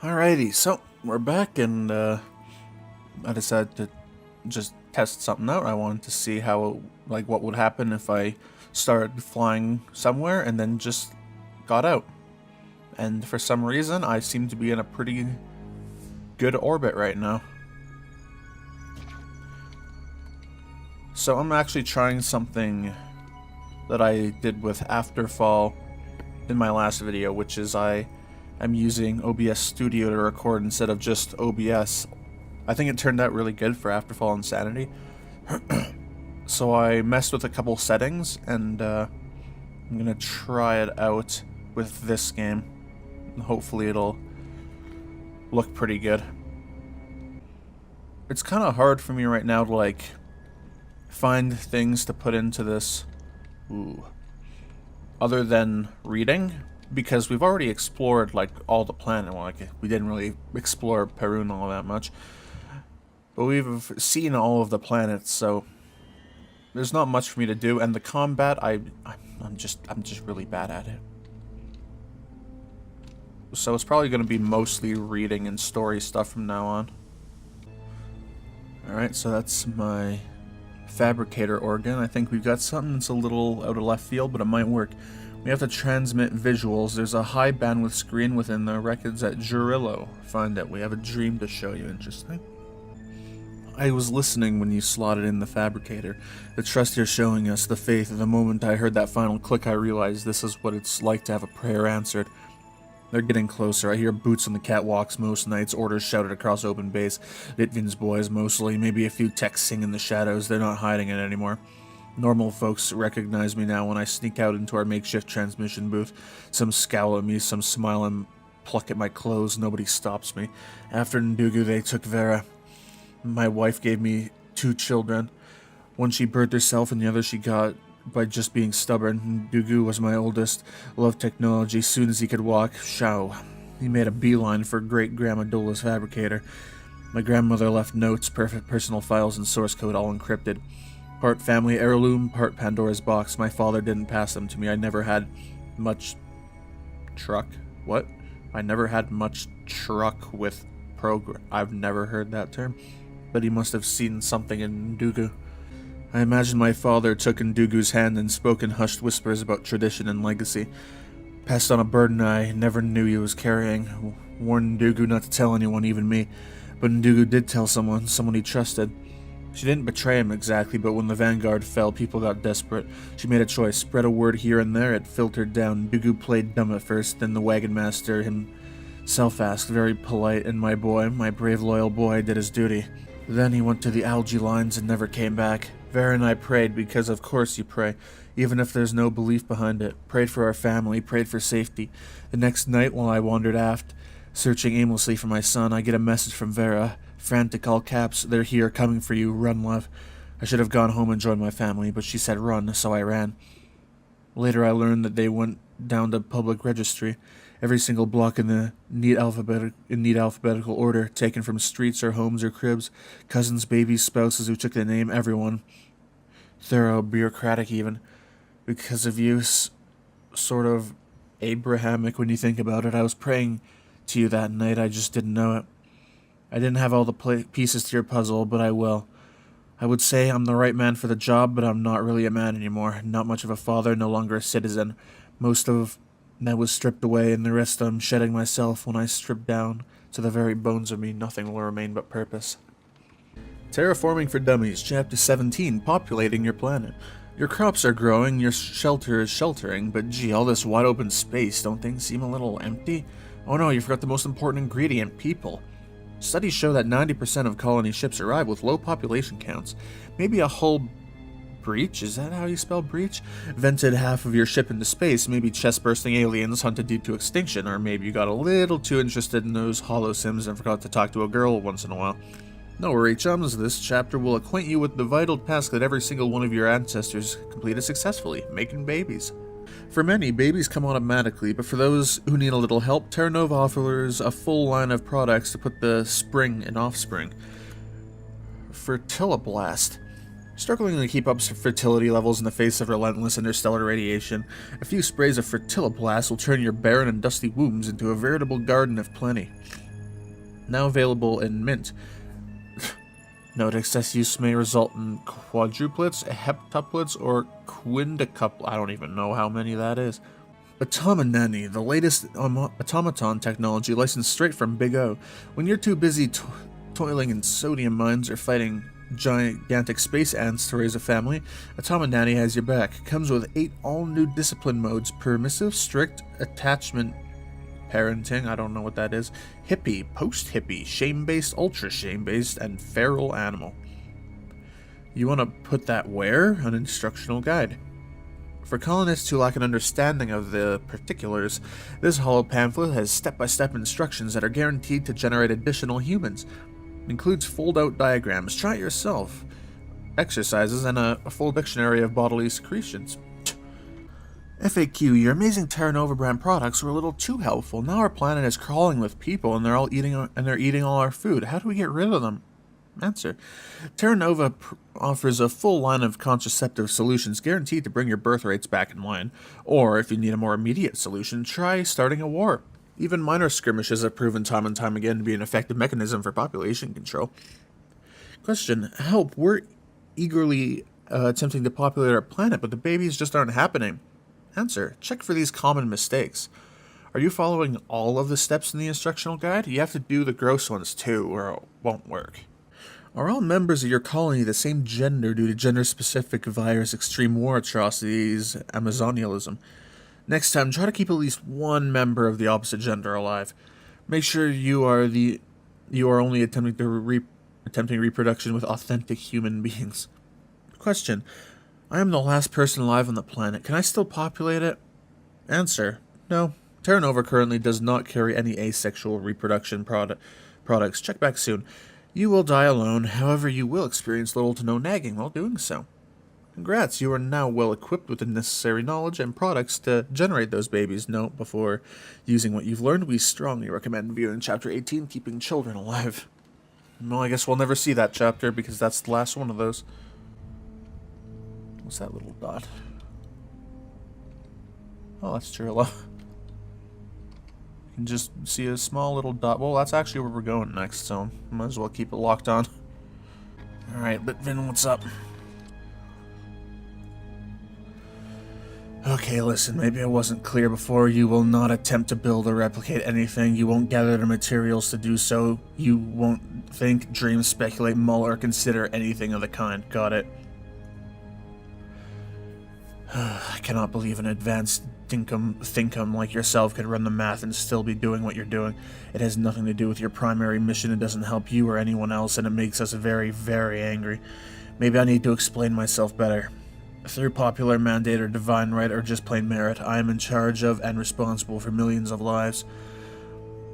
Alrighty, so we're back, and I decided to just test something out. I wanted to see how, what would happen if I started flying somewhere and then just got out. And for some reason, I seem to be in a pretty good orbit right now. So I'm actually trying something that I did with Afterfall in my last video, which is I'm using OBS Studio to record instead of just OBS. I think it turned out really good for Afterfall Insanity. So I messed with a couple settings, and I'm gonna try it out with this game. Hopefully it'll look pretty good. It's kind of hard for me right now to find things to put into this. Other than reading, because we've already explored all the planet. Well, we didn't really explore Perun all that much, but we've seen all of the planets, so there's not much for me to do. And the combat, I'm just really bad at it. So it's probably going to be mostly reading and story stuff from now on. Alright, so that's my fabricator organ. I think we've got something that's a little out of left field, but it might work. We have to transmit visuals. There's a high bandwidth screen within the records at Jurillo. Find it. We have a dream to show you. Interesting. I was listening when you slotted in the fabricator. The trust you're showing us, the faith. The moment I heard that final click, I realized this is what it's like to have a prayer answered. They're getting closer. I hear boots on the catwalks most nights, orders shouted across open base. Litvin's boys mostly, maybe a few techs sing in the shadows. They're not hiding it anymore. Normal folks recognize me now when I sneak out into our makeshift transmission booth. Some scowl at me, some smile and pluck at my clothes. Nobody stops me. After Ndugu, they took Vera. My wife gave me 2 children. One she birthed herself and the other she got by just being stubborn. Ndugu was my oldest. Loved technology. Soon as he could walk, shao. He made a beeline for great-grandma Dola's fabricator. My grandmother left notes, perfect personal files, and source code all encrypted. Part family heirloom, part Pandora's box. My father didn't pass them to me. I never had much truck. What? I never had much truck with program. I've never heard that term. But he must have seen something in Ndugu. I imagine my father took Ndugu's hand and spoke in hushed whispers about tradition and legacy. Passed on a burden I never knew he was carrying. Warned Ndugu not to tell anyone, even me. But Ndugu did tell someone he trusted. She didn't betray him exactly, but when the vanguard fell, people got desperate. She made a choice, spread a word here and there, it filtered down. Ndugu played dumb at first, then the wagon master himself asked, very polite, and my boy, my brave loyal boy, did his duty. Then he went to the algae lines and never came back. Vera and I prayed, because of course you pray, even if there's no belief behind it. Prayed for our family, prayed for safety. The next night, while I wandered aft, searching aimlessly for my son, I get a message from Vera. Frantic, all caps, they're here, coming for you, run, love. I should have gone home and joined my family, but she said run, so I ran. Later I learned that they went down to public registry. Every single block in the neat alphabetical order, taken from streets or homes or cribs, cousins, babies, spouses who took the name, everyone. Thorough, bureaucratic even. Because of you, sort of Abrahamic when you think about it. I was praying to you that night, I just didn't know it. I didn't have all the pieces to your puzzle, but I will. I would say I'm the right man for the job, but I'm not really a man anymore. Not much of a father, no longer a citizen. Most of that was stripped away, and the rest I'm shedding myself. When I strip down to the very bones of me, nothing will remain but purpose. Terraforming for Dummies, Chapter 17, Populating Your Planet. Your crops are growing, your shelter is sheltering, but gee, all this wide open space, don't things seem a little empty? Oh no, you forgot the most important ingredient, people. Studies show that 90% of colony ships arrive with low population counts. Maybe a hull breach? Is that how you spell breach? Vented half of your ship into space, maybe chest-bursting aliens hunted you to extinction, or maybe you got a little too interested in those holo sims and forgot to talk to a girl once in a while. No worry, chums, this chapter will acquaint you with the vital task that every single one of your ancestors completed successfully, making babies. For many, babies come automatically, but for those who need a little help, Terra Nova offers a full line of products to put the spring in offspring. Fertiloblast. Struggling to keep up fertility levels in the face of relentless interstellar radiation, a few sprays of Fertiloblast will turn your barren and dusty wombs into a veritable garden of plenty. Now available in mint. Note, excess use may result in quadruplets, heptuplets, or quintuplets. I don't even know how many that is. Automaton, the latest automaton technology licensed straight from Big O. When you're too busy toiling in sodium mines or fighting gigantic space ants to raise a family, Automaton has your back. Comes with 8 all-new discipline modes: permissive, strict, attachment, parenting, I don't know what that is, hippie, post-hippie, shame-based, ultra-shame-based, and feral animal. You want to put that where? An instructional guide. For colonists who lack an understanding of the particulars, this hollow pamphlet has step-by-step instructions that are guaranteed to generate additional humans. It includes fold-out diagrams, try it yourself, exercises, and a full dictionary of bodily secretions. FAQ, your amazing Terra Nova brand products were a little too helpful. Now our planet is crawling with people and they're eating all our food. How do we get rid of them? Answer. Terra Nova offers a full line of contraceptive solutions guaranteed to bring your birth rates back in line. Or, if you need a more immediate solution, try starting a war. Even minor skirmishes have proven time and time again to be an effective mechanism for population control. Question. Help. We're eagerly attempting to populate our planet, but the babies just aren't happening. Answer. Check for these common mistakes. Are you following all of the steps in the instructional guide? You have to do the gross ones too, or it won't work. Are all members of your colony the same gender due to gender-specific virus, extreme war atrocities, Amazonialism? Next time, try to keep at least one member of the opposite gender alive. Make sure you are only attempting reproduction with authentic human beings. Question. I am the last person alive on the planet. Can I still populate it? Answer. No. Terra Nova currently does not carry any asexual reproduction products. Check back soon. You will die alone, however you will experience little to no nagging while doing so. Congrats, you are now well equipped with the necessary knowledge and products to generate those babies. Note, before using what you've learned, we strongly recommend viewing Chapter 18, Keeping Children Alive. Well, I guess we'll never see that chapter because that's the last one of those. What's that little dot? Oh, that's Churla. You can just see a small little dot. Well, that's actually where we're going next, so might as well keep it locked on. Alright, Litvin, what's up? Okay, listen, maybe I wasn't clear before. You will not attempt to build or replicate anything. You won't gather the materials to do so. You won't think, dream, speculate, mull, or consider anything of the kind. Got it? I cannot believe an advanced thinkum like yourself could run the math and still be doing what you're doing. It has nothing to do with your primary mission. It doesn't help you or anyone else, and it makes us very, very angry. Maybe I need to explain myself better. Through popular mandate or divine right or just plain merit, I am in charge of and responsible for millions of lives.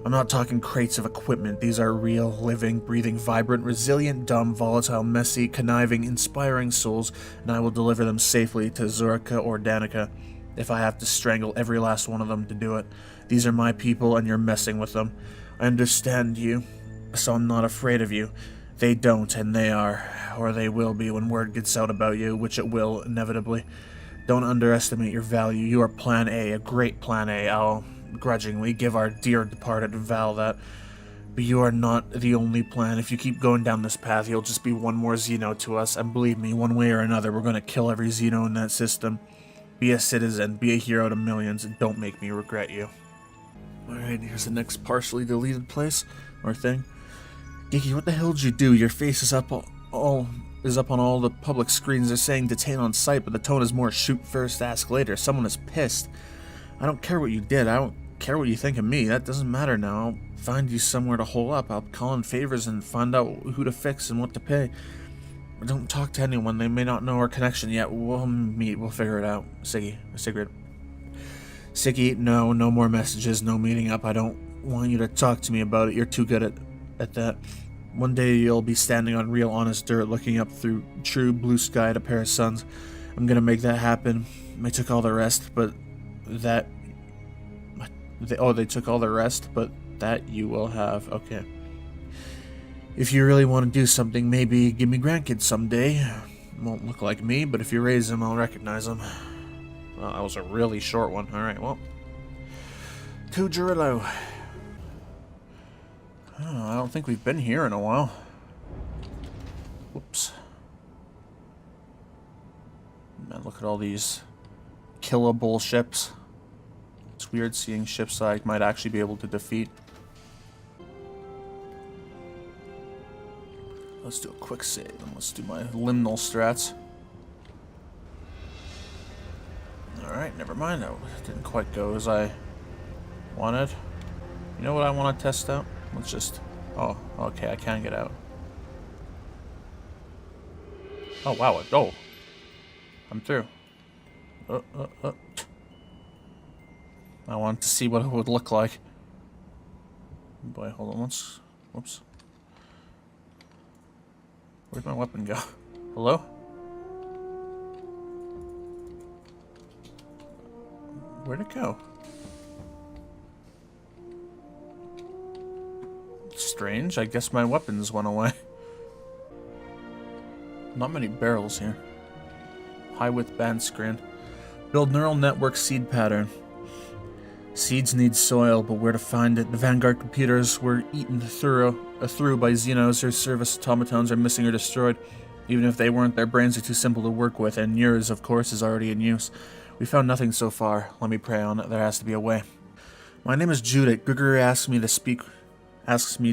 I'm not talking crates of equipment. These are real, living, breathing, vibrant, resilient, dumb, volatile, messy, conniving, inspiring souls, and I will deliver them safely to Zorica or Danica, if I have to strangle every last one of them to do it. These are my people, and you're messing with them. I understand you, so I'm not afraid of you. They don't, and they are, or they will be when word gets out about you, which it will, inevitably. Don't underestimate your value. You are Plan A, a great Plan A. I'll grudgingly give our dear departed Val that. But you are not the only plan. If you keep going down this path, you'll just be one more Xeno to us, and believe me, one way or another, we're going to kill every Xeno in that system. Be a citizen, be a hero to millions, and don't make me regret you. Alright, here's the next partially deleted place, or thing. Geeky, what the hell did you do? Your face is up on all the public screens. They're saying detain on site, but the tone is more shoot first, ask later. Someone is pissed. I don't care what you did. I don't care what you think of me. That doesn't matter now. I'll find you somewhere to hole up. I'll call in favors and find out who to fix and what to pay. But don't talk to anyone. They may not know our connection yet. We'll meet. We'll figure it out. Sigrid. Siggy, no more messages. No meeting up. I don't want you to talk to me about it. You're too good at that. One day you'll be standing on real honest dirt looking up through true blue sky at a pair of suns. I'm gonna make that happen. They took all the rest, but that... they took all the rest, but that you will have. Okay. If you really want to do something, maybe give me grandkids someday. Won't look like me, but if you raise them, I'll recognize them. Well, that was a really short one. Alright, well. To Gerillo. Oh, I don't think we've been here in a while. Whoops. Man, look at all these killable ships. It's weird seeing ships that I might actually be able to defeat. Let's do a quick save and let's do my liminal strats. Alright, never mind. That didn't quite go as I wanted. You know what I want to test out? Let's just... Oh, okay, I can get out. Oh, wow. Oh! I'm through. I wanted to see what it would look like. Boy, hold on. Let's... Whoops. Where'd my weapon go? Hello? Where'd it go? Strange. I guess my weapons went away. Not many barrels here. High width band screen. Build neural network seed pattern. Seeds need soil, but where to find it? The Vanguard computers were eaten through by Xenos. Their service automatons are missing or destroyed. Even if they weren't, their brains are too simple to work with, and yours, of course, is already in use. We found nothing so far. Let me pray on it. There has to be a way. My name is Judith. Gregory asks me to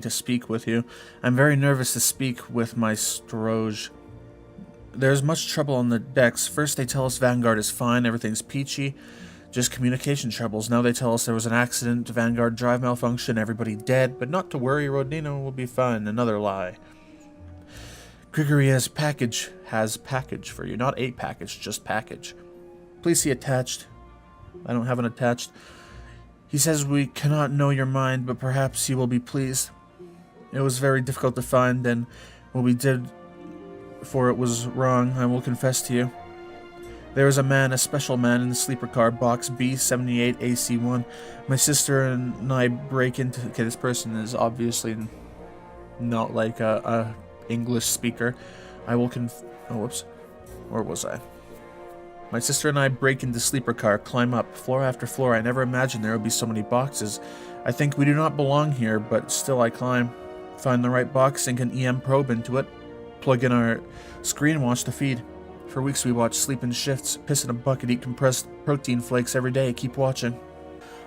speak with you. I'm very nervous to speak with my Stroge. There's much trouble on the decks. First they tell us Vanguard is fine, everything's peachy. Just communication troubles. Now they tell us there was an accident, Vanguard drive malfunction, everybody dead. But not to worry, Rodina will be fine. Another lie. Gregory has package for you. Not a package, just package. Please see attached. I don't have an attached. He says we cannot know your mind, but perhaps you will be pleased. It was very difficult to find, and what we did for it was wrong, I will confess to you. There is a man, a special man, in the sleeper car, box B78AC1. My sister and I break into... Okay, this person is obviously not like a English speaker. I will Oh, whoops. Where was I? My sister and I break into sleeper car, climb up, floor after floor. I never imagined there would be so many boxes. I think we do not belong here, but still I climb. Find the right box, sink an EM probe into it, plug in our screen, watch the feed. For weeks we watch sleep in shifts, piss in a bucket, eat compressed protein flakes every day, keep watching.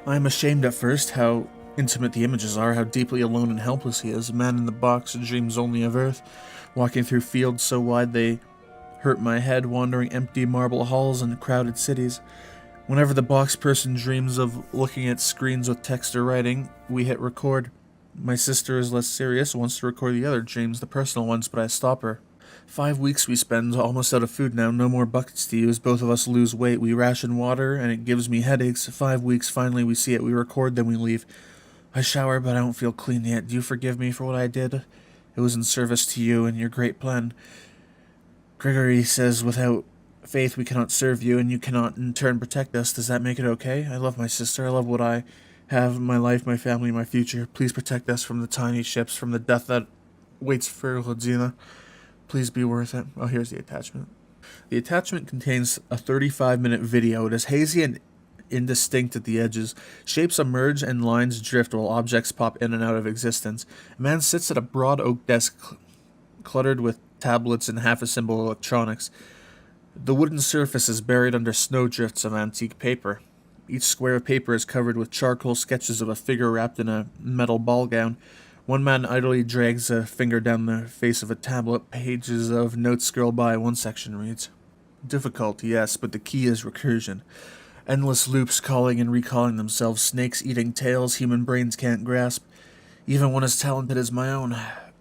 I am ashamed at first how intimate the images are, how deeply alone and helpless he is. A man in the box dreams only of Earth, walking through fields so wide they hurt my head, wandering empty marble halls and crowded cities. Whenever the box person dreams of looking at screens with text or writing, we hit record. My sister is less serious, wants to record the other dreams, the personal ones, but I stop her. 5 weeks we spend, almost out of food now, no more buckets to use, both of us lose weight, we ration water, and it gives me headaches. 5 weeks, finally we see it, we record, then we leave. I shower, but I don't feel clean yet. Do you forgive me for what I did? It was in service to you and your great plan. Gregory says without faith we cannot serve you, and you cannot in turn protect us. Does that make it okay? I love my sister, I love what I have, my life, my family, my future. Please protect us from the tiny ships, from the death that waits for Rodina. Please be worth it. Oh, here's the attachment. The attachment contains a 35-minute video. It is hazy and indistinct at the edges. Shapes emerge and lines drift while objects pop in and out of existence. A man sits at a broad oak desk cluttered with tablets and half-assembled electronics. The wooden surface is buried under snowdrifts of antique paper. Each square of paper is covered with charcoal sketches of a figure wrapped in a metal ball gown. One man idly drags a finger down the face of a tablet. Pages of notes scroll by. One section reads, "Difficult, yes, but the key is recursion. Endless loops calling and recalling themselves, snakes eating tails human brains can't grasp. Even one as talented as my own.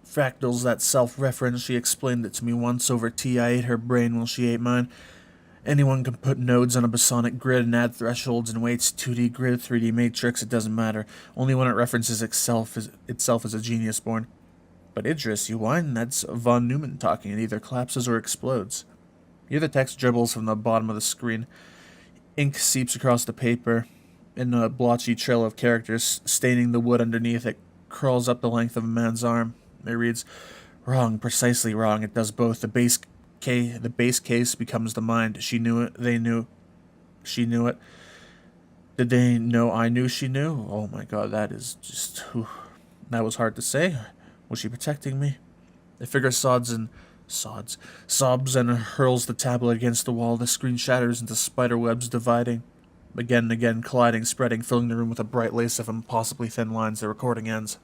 Fractals, that self-reference, she explained it to me once over tea. I ate her brain while she ate mine. Anyone can put nodes on a bosonic grid and add thresholds and weights, 2D grid, 3D matrix, it doesn't matter. Only when it references itself as a genius born. But Idris, you whine? That's von Neumann talking. It either collapses or explodes." Here the text dribbles from the bottom of the screen. Ink seeps across the paper in a blotchy trail of characters, staining the wood underneath. It crawls up the length of a man's arm. It reads, "Wrong, precisely wrong. It does both. The base case becomes the mind. She knew it. They knew. She knew it. Did they know I knew she knew? Oh my god, that is just... Whew. That was hard to say. Was she protecting me? The figure sobs and hurls the tablet against the wall. The screen shatters into spider webs, dividing. Again and again, colliding, spreading, filling the room with a bright lace of impossibly thin lines. The recording ends.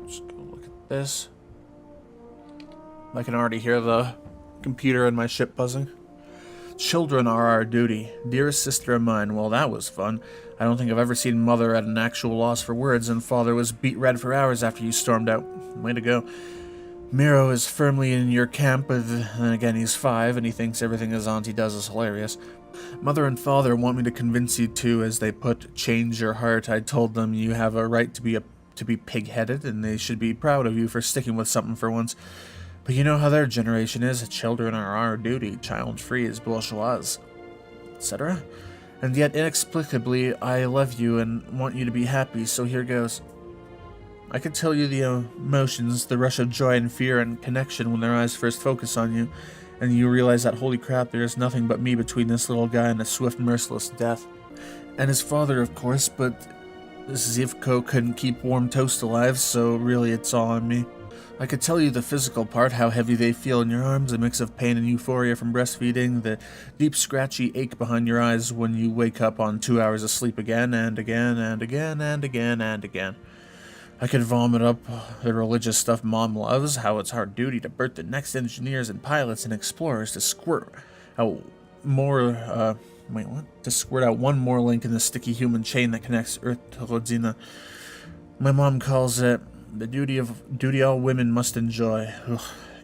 Just go look at this. I can already hear the computer in my ship buzzing. Children are our duty. Dearest sister of mine, well, that was fun. I don't think I've ever seen Mother at an actual loss for words, and Father was beet red for hours after you stormed out. Way to go. Miro is firmly in your camp, but then again he's 5, and he thinks everything his auntie does is hilarious. Mother and Father want me to convince you to, as they put, change your heart. I told them you have a right to be pig-headed, and they should be proud of you for sticking with something for once. But you know how their generation is. Children are our duty, child-free is bourgeois, etc. And yet, inexplicably, I love you and want you to be happy, so here goes. I could tell you the emotions, the rush of joy and fear and connection when their eyes first focus on you, and you realize that, holy crap, there is nothing but me between this little guy and a swift, merciless death. And his father, of course, but Zivko couldn't keep warm toast alive, so really it's all on me. I could tell you the physical part, how heavy they feel in your arms, a mix of pain and euphoria from breastfeeding, the deep scratchy ache behind your eyes when you wake up on 2 hours of sleep again and again and again and again and again. I could vomit up the religious stuff Mom loves, how it's our duty to birth the next engineers and pilots and explorers to squirt out to squirt out one more link in the sticky human chain that connects Earth to Rodina. My mom calls it the duty all women must enjoy. Ugh,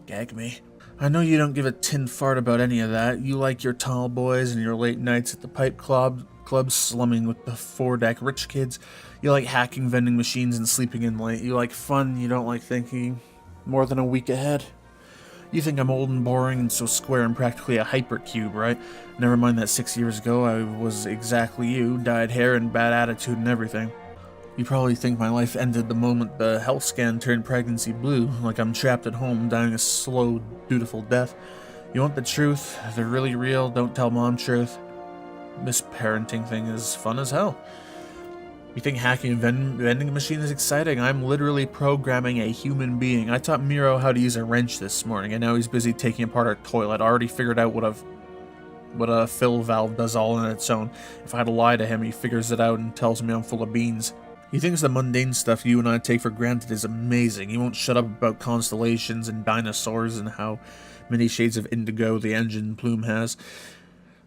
gag me. I know you don't give a tin fart about any of that. You like your tall boys and your late nights at the pipe club slumming with the 4-deck rich kids. You like hacking vending machines and sleeping in late. You like fun, you don't like thinking more than a week ahead. You think I'm old and boring and so square and practically a hypercube, right? Never mind that 6 years ago I was exactly you, dyed hair and bad attitude and everything. You probably think my life ended the moment the health scan turned pregnancy blue, like I'm trapped at home dying a slow, dutiful death. You want the truth? The really real, don't tell mom truth. This parenting thing is fun as hell. You think hacking a vending machine is exciting? I'm literally programming a human being. I taught Miro how to use a wrench this morning, and now he's busy taking apart our toilet. I already figured out what a fill valve does all on its own. If I had to lie to him, he figures it out and tells me I'm full of beans. He thinks the mundane stuff you and I take for granted is amazing. He won't shut up about constellations and dinosaurs and how many shades of indigo the engine plume has.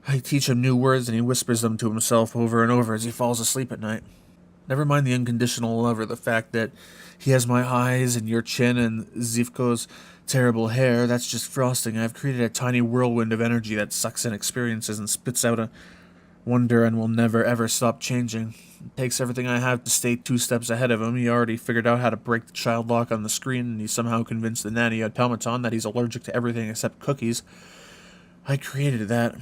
I teach him new words and he whispers them to himself over and over as he falls asleep at night. Never mind the unconditional love or the fact that he has my eyes and your chin and Zivko's terrible hair. That's just frosting. I've created a tiny whirlwind of energy that sucks in experiences and spits out a wonder and will never ever stop changing. It takes everything I have to stay 2 steps ahead of him. He already figured out how to break the child lock on the screen, and he somehow convinced the nanny Automaton that he's allergic to everything except cookies. I created that.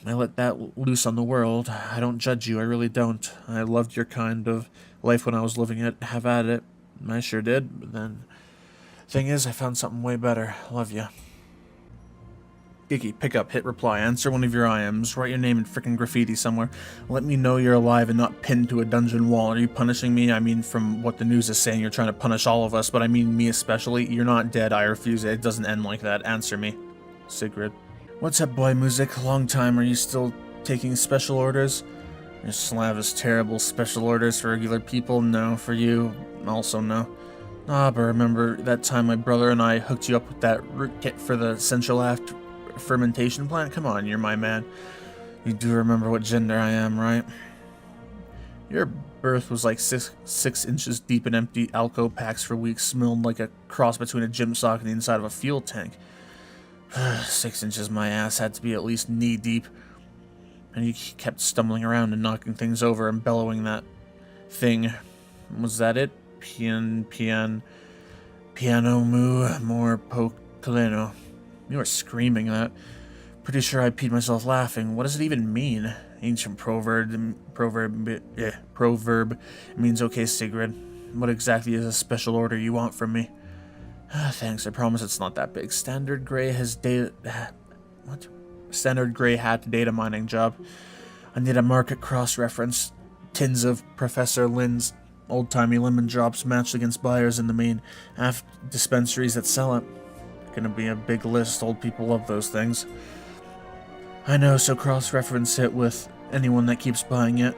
I let that loose on the world. I don't judge you, I really don't. I loved your kind of life when I was living it. Have at it. I sure did, but then... Thing is, I found something way better. Love ya. Geeky, pick up, hit reply, answer one of your IMs, write your name in frickin' graffiti somewhere. Let me know you're alive and not pinned to a dungeon wall. Are you punishing me? I mean, from what the news is saying, you're trying to punish all of us, but I mean me especially. You're not dead, I refuse it. It doesn't end like that. Answer me. Sigrid. What's up, boy music? Long time. Are you still taking special orders? Your Slav terrible. Special orders for regular people? No. For you? Also no. Ah, but remember that time my brother and I hooked you up with that root kit for the Central Aft fermentation plant? Come on, you're my man. You do remember what gender I am, right? Your birth was like six inches deep in empty alco packs for weeks, smelled like a cross between a gym sock and the inside of a fuel tank. 6 inches my ass had to be at least knee deep. And you kept stumbling around and knocking things over and bellowing that thing. Was that it? Piano mu more pocoleno. You were screaming that. Pretty sure I peed myself laughing. What does it even mean? Ancient proverb means okay, Sigrid. What exactly is a special order you want from me? Thanks, I promise it's not that big. Standard gray hat data mining job. I need a market cross-reference. Tins of Professor Lynn's Old-timey lemon drops matched against buyers in the main aft dispensaries that sell it. Gonna be a big list, old people love those things. I know, so cross-reference it with anyone that keeps buying it,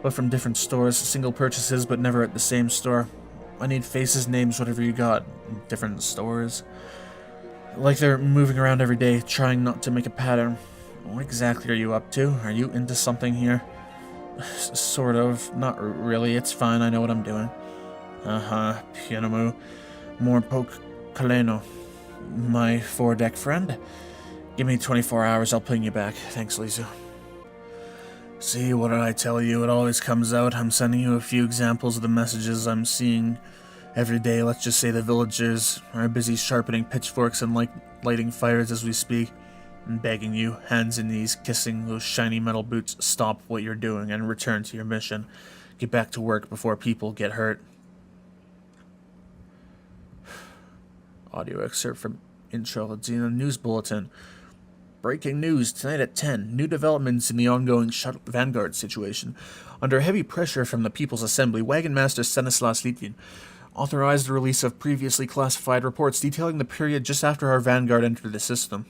but from different stores, single purchases but never at the same store. I need faces, names, whatever you got. Different stores. Like they're moving around every day, trying not to make a pattern. What exactly are you up to? Are you into something here? Sort of. Not really. It's fine. I know what I'm doing. Pianamu. More poke Kaleno. My four-deck friend. Give me 24 hours. I'll ping you back. Thanks, Lisa. See, what did I tell you? It always comes out. I'm sending you a few examples of the messages I'm seeing every day. Let's just say the villagers are busy sharpening pitchforks and lighting fires as we speak. I'm begging you, hands and knees, kissing those shiny metal boots, stop what you're doing and return to your mission. Get back to work before people get hurt. Audio excerpt from Intro Rodina News Bulletin. Breaking news tonight at 10. New developments in the ongoing Vanguard situation. Under heavy pressure from the People's Assembly, Wagon Master Stanislas Litvin authorized the release of previously classified reports detailing the period just after our Vanguard entered the system.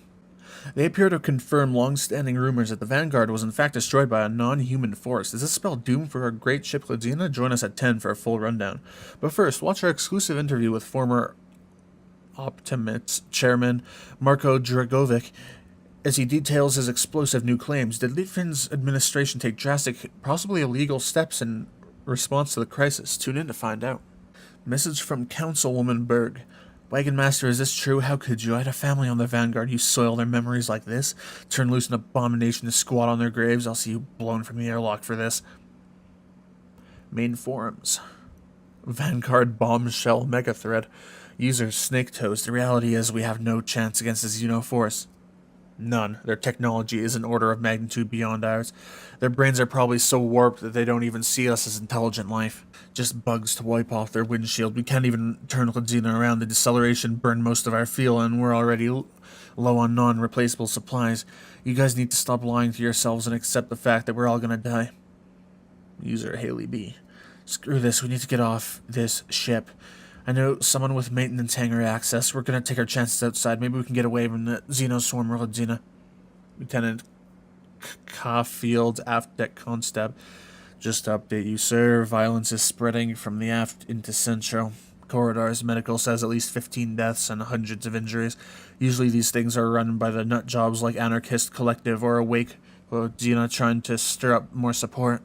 They appear to confirm long-standing rumors that the Vanguard was in fact destroyed by a non-human force. Does this spell doom for our great ship Rodina? Join us at 10 for a full rundown. But first, watch our exclusive interview with former Automaton chairman Marko Dragovic as he details his explosive new claims. Did Litvin's administration take drastic, possibly illegal steps in response to the crisis? Tune in to find out. Message from Councilwoman Berg. Wagon Master, is this true? How could you? I had a family on the Vanguard. You soil their memories like this? Turn loose an abomination to squat on their graves? I'll see you blown from the airlock for this. Main forums. Vanguard bombshell mega thread. User Snake Toast. The reality is we have no chance against the Xeno force. None. Their technology is an order of magnitude beyond ours. Their brains are probably so warped that they don't even see us as intelligent life. Just bugs to wipe off their windshield. We can't even turn Rodina around. The deceleration burned most of our fuel, and we're already low on non-replaceable supplies. You guys need to stop lying to yourselves and accept the fact that we're all gonna die. User Haley B. Screw this. We need to get off this ship. I know someone with maintenance hangar access. We're gonna take our chances outside. Maybe we can get away from the Xenoswarm Rodina. Lieutenant Caulfield, aft deck constab. Just to update you, sir. Violence is spreading from the aft into Central. Corridors. Medical says at least 15 deaths and hundreds of injuries. Usually these things are run by the nut jobs like Anarchist Collective or Awake Rodina trying to stir up more support.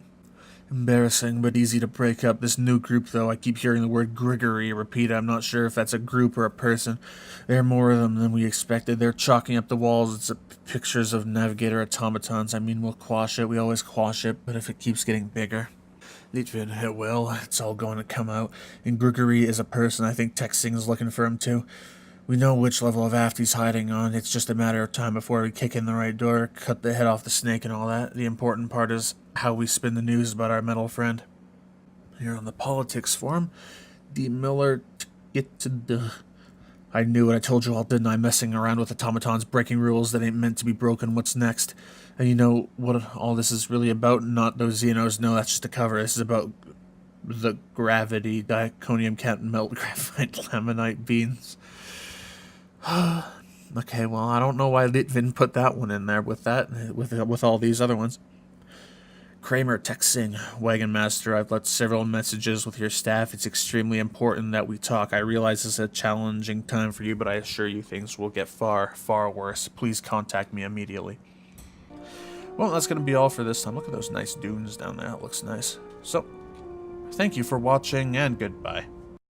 Embarrassing, but easy to break up. This new group, though, I keep hearing the word Grigory repeat. I'm not sure if that's a group or a person. There are more of them than we expected. They're chalking up the walls. It's pictures of Navigator automatons. I mean, we'll quash it. We always quash it, but if it keeps getting bigger... Litvin, it will. It's all going to come out. And Grigory is a person. I think Texting is looking for him, too. We know which level of aft he's hiding on. It's just a matter of time before we kick in the right door, cut the head off the snake and all that. The important part is how we spin the news about our metal friend. Here on the politics forum, D. Miller get to the... I knew it. I told you all, didn't I? Messing around with automatons, breaking rules that ain't meant to be broken. What's next? And you know what all this is really about? Not those Xenos. No, that's just a cover. This is about the gravity. Diaconium can't melt graphite laminite beans. Okay, well, I don't know why Litvin put that one in there with all these other ones. Kramer texting, Wagon Master, I've left several messages with your staff. It's extremely important that we talk. I realize it's a challenging time for you, but I assure you things will get far, far worse. Please contact me immediately. Well, that's going to be all for this time. Look at those nice dunes down there. It looks nice. So, thank you for watching, and goodbye.